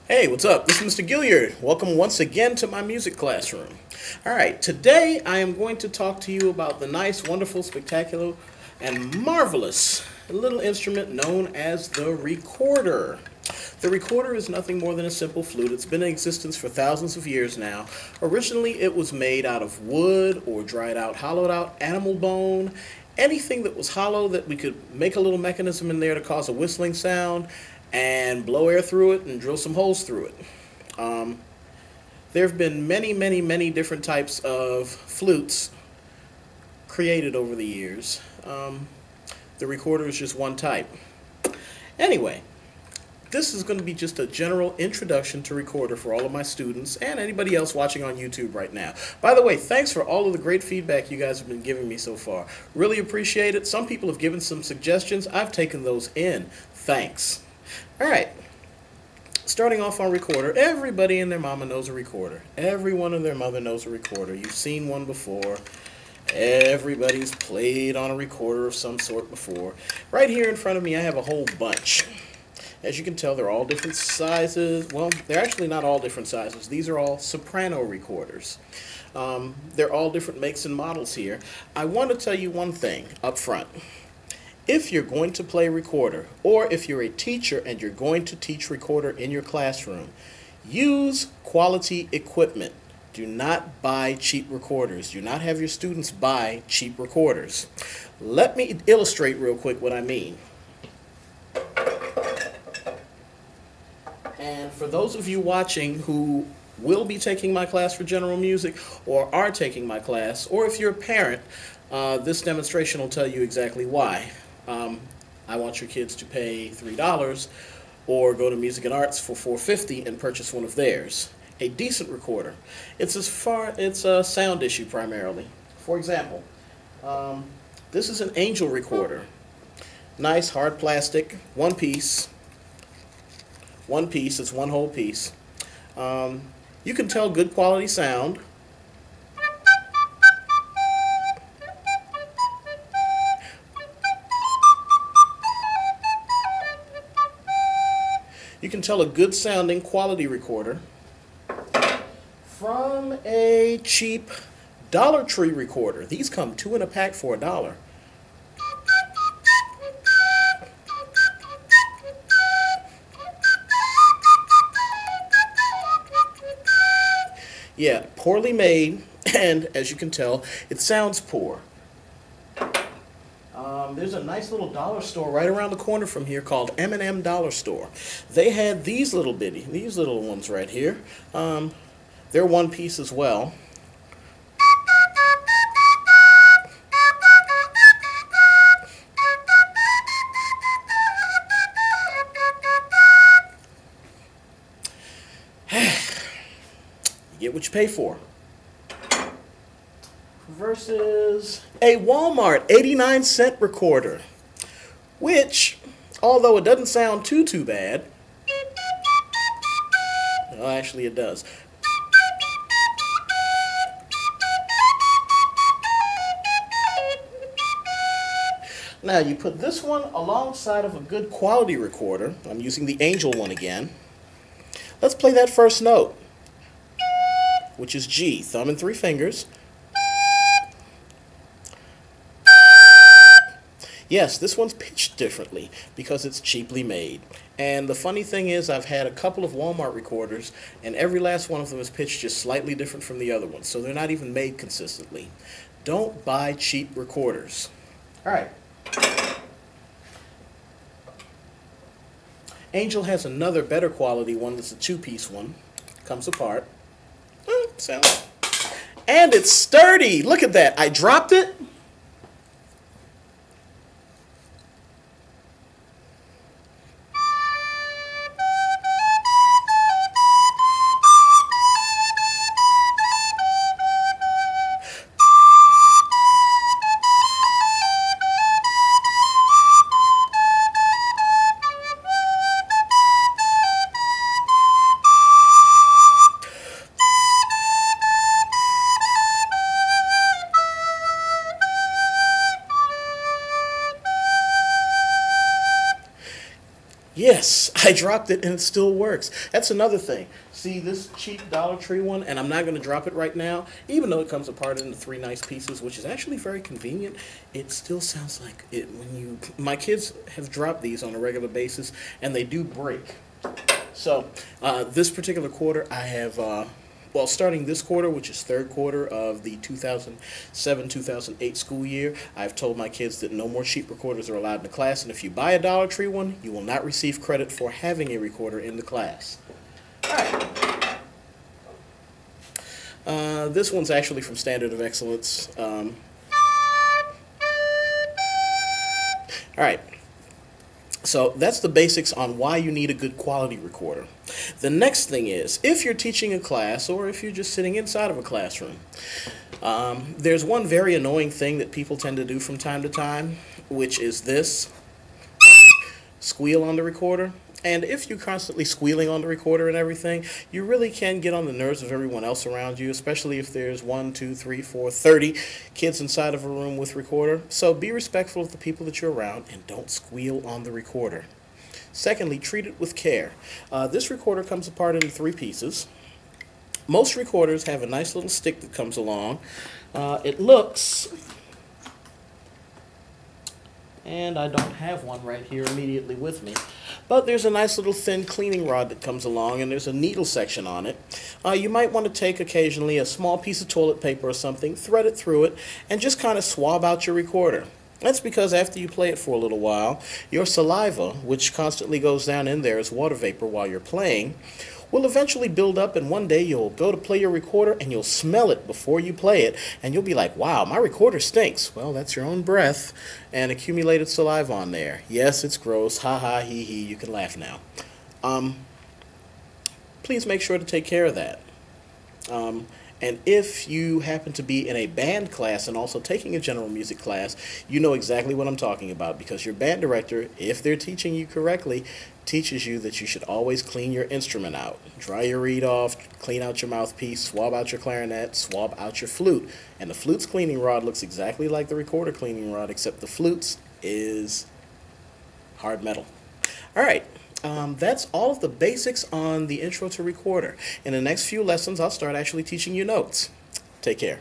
Hey, what's up? This is Mr. Gilliard. Welcome once again to my music classroom. Alright, today I am going to talk to you about the nice, wonderful, spectacular, and marvelous little instrument known as the recorder. The recorder is nothing more than a simple flute. It's been in existence for thousands of years now. Originally, it was made out of wood or dried out, hollowed out animal bone. Anything that was hollow that we could make a little mechanism in there to cause a whistling sound and blow air through it and drill some holes through it. There have been many different types of flutes created over the years. The recorder is just one type. Anyway, this is going to be just a general introduction to recorder for all of my students and anybody else watching on YouTube right now. By the way, thanks for all of the great feedback you guys have been giving me so far. Really appreciate it. Some people have given some suggestions. I've taken those in. Thanks. Alright, starting off on recorder, everybody and their mama knows a recorder. Everyone and their mother knows a recorder. You've seen one before. Everybody's played on a recorder of some sort before. Right here in front of me I have a whole bunch. As you can tell, they're all different sizes. Well, they're actually not all different sizes. These are all soprano recorders. They're all different makes and models here. I want to tell you one thing up front. If you're going to play recorder, or if you're a teacher and you're going to teach recorder in your classroom, use quality equipment. Do not buy cheap recorders. Do not have your students buy cheap recorders. Let me illustrate real quick what I mean. And for those of you watching who will be taking my class for general music or are taking my class, or if you're a parent, this demonstration will tell you exactly why. I want your kids to pay $3 or go to Music and Arts for $4.50 and purchase one of theirs. A decent recorder. It's a sound issue primarily. For example, this is an Angel recorder. Nice hard plastic, one piece. One piece, it's one whole piece. You can tell good quality sound. You can tell a good sounding quality recorder from a cheap Dollar Tree recorder. These come 2 in a pack for $1. Yeah, poorly made, and as you can tell, it sounds poor. There's a nice little dollar store right around the corner from here called M&M Dollar Store. They had these little ones right here. They're one piece as well. You get what you pay for. Versus a Walmart 89-cent recorder, which, although it doesn't sound too bad, well, actually it does. Now you put this one alongside of a good quality recorder. I'm using the Angel one again. Let's play that first note, which is G, thumb and 3 fingers. Yes, this one's pitched differently because it's cheaply made. And the funny thing is, I've had a couple of Walmart recorders, and every last one of them is pitched just slightly different from the other ones, so they're not even made consistently. Don't buy cheap recorders. Alright. Angel has another better quality one that's a 2-piece one. Comes apart. Sounds. And it's sturdy! Look at that! I dropped it. Yes, I dropped it and it still works. That's another thing. See this cheap Dollar Tree one, and I'm not going to drop it right now, even though it comes apart into 3 nice pieces, which is actually very convenient. It still sounds like it when you. My kids have dropped these on a regular basis, and they do break. So this particular quarter, I have. Well, starting this quarter, which is third quarter of the 2007-2008 school year, I've told my kids that no more cheap recorders are allowed in the class, and if you buy a Dollar Tree one, you will not receive credit for having a recorder in the class. All right. This one's actually from Standard of Excellence. All right. So that's the basics on why you need a good quality recorder. The next thing is, if you're teaching a class or if you're just sitting inside of a classroom, there's one very annoying thing that people tend to do from time to time, which is this, squeal on the recorder. And if you're constantly squealing on the recorder and everything, you really can get on the nerves of everyone else around you, especially if there's 1, 2, 3, 4, 30 kids inside of a room with recorder. So be respectful of the people that you're around and don't squeal on the recorder. Secondly, treat it with care. This recorder comes apart into 3 pieces. Most recorders have a nice little stick that comes along. It looks... And I don't have one right here immediately with me. But there's a nice little thin cleaning rod that comes along, and there's a needle section on it. You might want to take occasionally a small piece of toilet paper or something, thread it through it, and just kind of swab out your recorder. That's because after you play it for a little while, your saliva, which constantly goes down in there as water vapor while you're playing, will eventually build up, and one day you'll go to play your recorder and you'll smell it before you play it, and you'll be like, wow, my recorder stinks. Well, that's your own breath and accumulated saliva on there. Yes, it's gross. Ha ha, hee hee. You can laugh now. Please make sure to take care of that. And if you happen to be in a band class and also taking a general music class, you know exactly what I'm talking about, because your band director, if they're teaching you correctly, teaches you that you should always clean your instrument out. Dry your reed off, clean out your mouthpiece, swab out your clarinet, swab out your flute. And the flute's cleaning rod looks exactly like the recorder cleaning rod, except the flute's is hard metal. All right. That's all of the basics on the intro to recorder. In the next few lessons, I'll start actually teaching you notes. Take care.